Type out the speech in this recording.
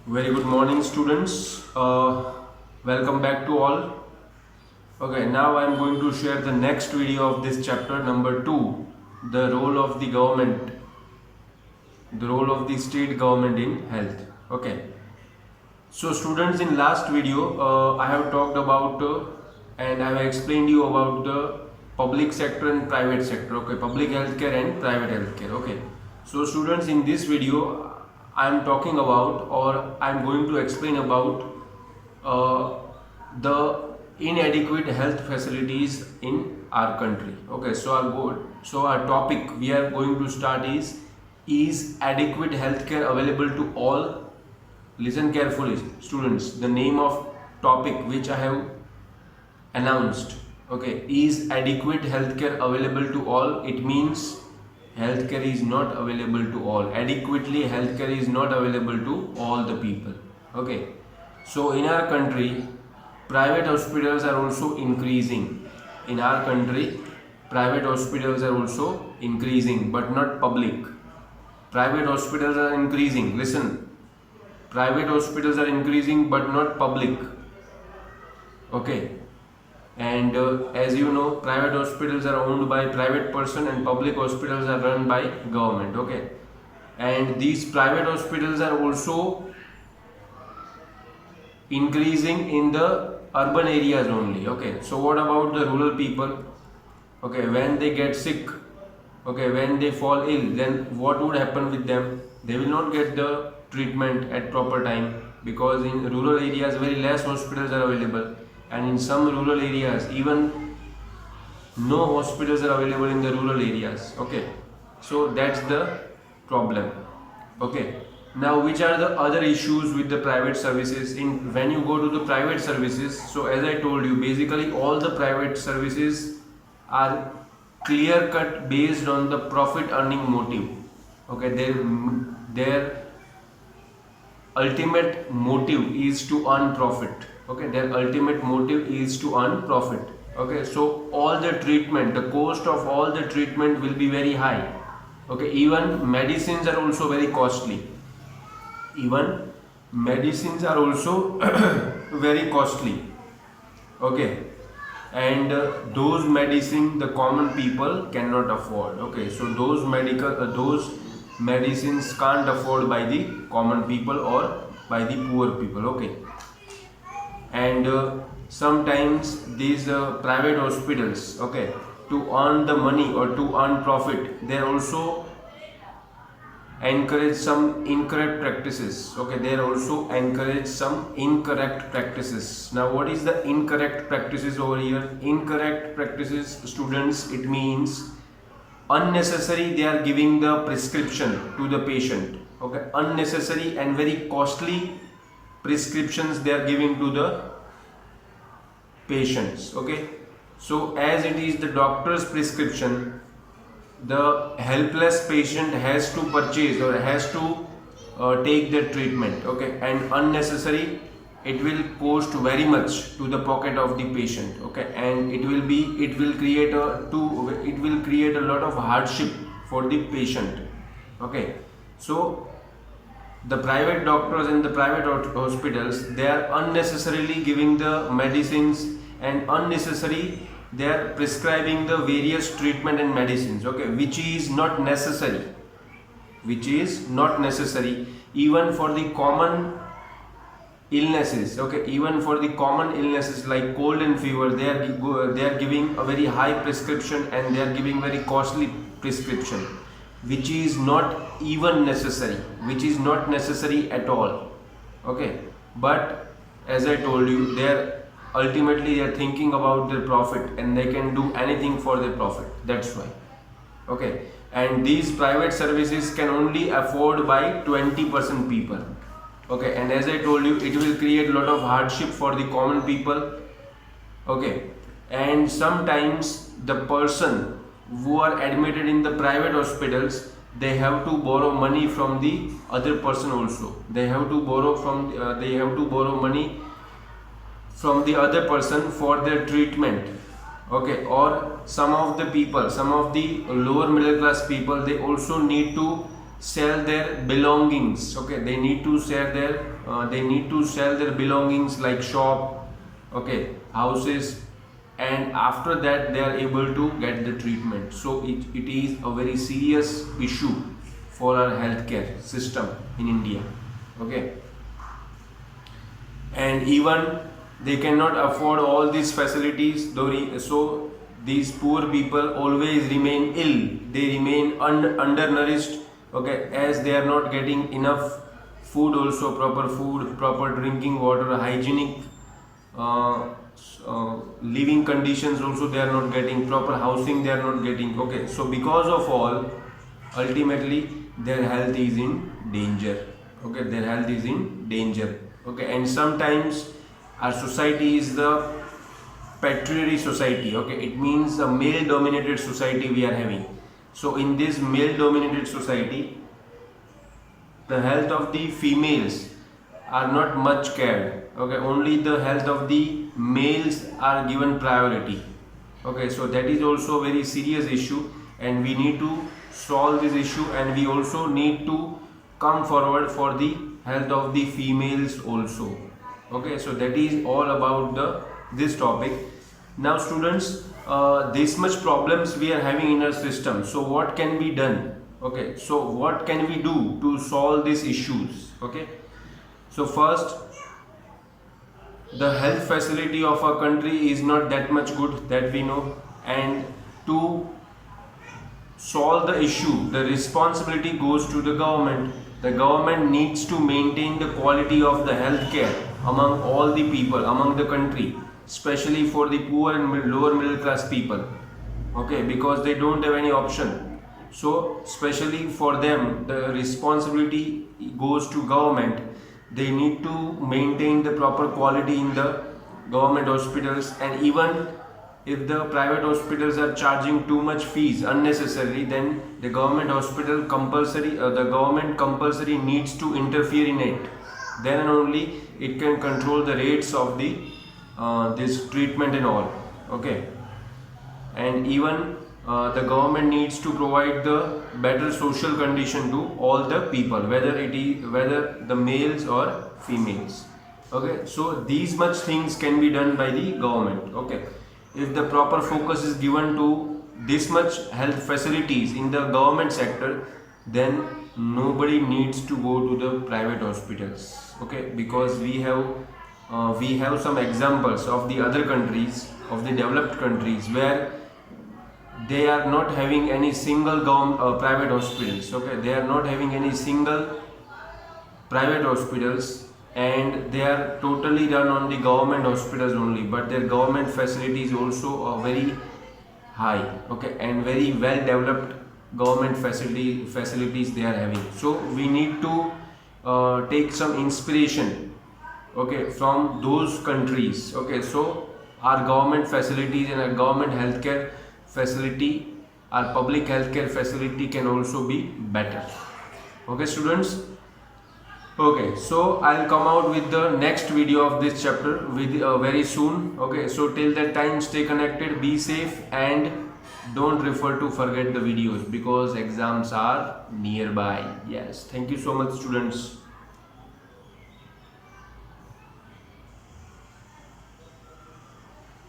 Very good morning, students. Welcome back to all. Okay, now I am going to share the next video of this chapter number 2, the role of the government, the role of the state government in health. Okay, so students, in last video, I have talked about and I have explained you about the public sector and private sector. Okay, public healthcare and private healthcare. Okay, so students, in this video, I am talking about, or I am going to explain about the inadequate health facilities in our country. Okay, so our topic we are going to start is adequate healthcare available to all? Listen carefully, students. The name of topic which I have announced, okay, is adequate healthcare available to all. It means healthcare is not available to all. Adequately healthcare is not available to all the people. Okay, so in our country, private hospitals are also increasing. In our country, private hospitals are also increasing, but not public. Private hospitals are increasing. Listen, private hospitals are increasing, but not public. Okay, and as you know, private hospitals are owned by private person and public hospitals are run by government. Okay, and these private hospitals are also increasing in the urban areas only. Okay, so what about the rural people? Okay, when they get sick, okay, when they fall ill, then what would happen with them? They will not get the treatment at proper time, because in rural areas very less hospitals are available, and in some rural areas even no hospitals are available in the rural areas. Okay, so that's the problem. Okay, now which are the other issues with the private services? In when you go to the private services, so as I told you, basically all the private services are clear cut based on the profit earning motive. Okay, their ultimate motive is to earn profit. Okay, their ultimate motive is to earn profit. Okay, so all the treatment, the cost of all the treatment will be very high. Okay, even medicines are also very costly. Even medicines are also very costly. Okay, and those medicine the common people cannot afford. Okay, so those medicines can't afford by the common people or by the poor people. Okay, and sometimes these private hospitals, okay, to earn the money or to earn profit, they also encourage some incorrect practices. Okay, they also encourage some incorrect practices. Now what is the incorrect practices over here? Incorrect practices, students, it means unnecessary they are giving the prescription to the patient. Okay, unnecessary and very costly prescriptions they are giving to the patients. Okay, so as it is the doctor's prescription, the helpless patient has to purchase or has to take their treatment. Okay, and unnecessary, it will cost very much to the pocket of the patient. Okay, and it will create a lot of hardship for the patient. Okay, so the private doctors and the private hospitals, they are unnecessarily giving the medicines, and unnecessary they are prescribing the various treatment and medicines. Okay, which is not necessary, even for the common illnesses. Okay, even for the common illnesses like cold and fever, they are giving a very high prescription, and they are giving very costly prescription, which is not even necessary, which is not necessary at all. Okay, but as I told you, they are thinking about their profit, and they can do anything for their profit. That's why. Okay, and these private services can only afford by 20% people. Okay, and as I told you, it will create a lot of hardship for the common people. Okay, and sometimes the person who are admitted in the private hospitals, they have to borrow money from the other person also. They have to borrow money from the other person for their treatment. Okay, or some of the lower middle class people, they also need to sell their belongings. Okay, they need to sell their belongings like shop, okay, houses, and after that they are able to get the treatment. So it is a very serious issue for our healthcare system in India. Okay, and even they cannot afford all these facilities, so these poor people always remain ill, they remain undernourished, okay, as they are not getting enough food, also proper food, proper drinking water, hygienic living conditions also they are not getting, proper housing they are not getting. Okay, so because of all, ultimately their health is in danger. Okay, their health is in danger. Okay, and sometimes our society is the patriarchy society. Okay, it means a male dominated society we are having. So in this male dominated society, the health of the females are not much cared. Okay, only the health of the males are given priority. Okay, so that is also a very serious issue, and we need to solve this issue, and we also need to come forward for the health of the females also. Okay, so that is all about this topic. Now students, this much problems we are having in our system, so what can be done? Okay, so what can we do to solve these issues? Okay, so first, the health facility of our country is not that much good, that we know, and to solve the issue, the responsibility goes to the government. The government needs to maintain the quality of the healthcare among all the people, among the country, especially for the poor and lower middle class people. Okay, because they don't have any option. So especially for them, the responsibility goes to government. They need to maintain the proper quality in the government hospitals, and even if the private hospitals are charging too much fees unnecessarily, then the government hospital compulsory needs to interfere in it. Then and only it can control the rates of the this treatment and all. Okay, and even the government needs to provide the better social condition to all the people, whether the males or females. Okay, so these much things can be done by the government. Okay, if the proper focus is given to this much health facilities in the government sector, then nobody needs to go to the private hospitals. Okay, because we have some examples of the other countries, of the developed countries, where they are not having any single private hospitals. Okay, they are not having any single private hospitals, and they are totally run on the government hospitals only, but their government facilities also are very high. Okay, and very well developed government facilities they are having. So we need to take some inspiration, okay, from those countries. Okay, so our government facilities and our government healthcare facility, our public healthcare facility can also be better. Okay students, okay, so I'll come out with the next video of this chapter with very soon. Okay, so till that time, stay connected, be safe, and don't forget the videos, because exams are nearby. Yes, thank you so much students.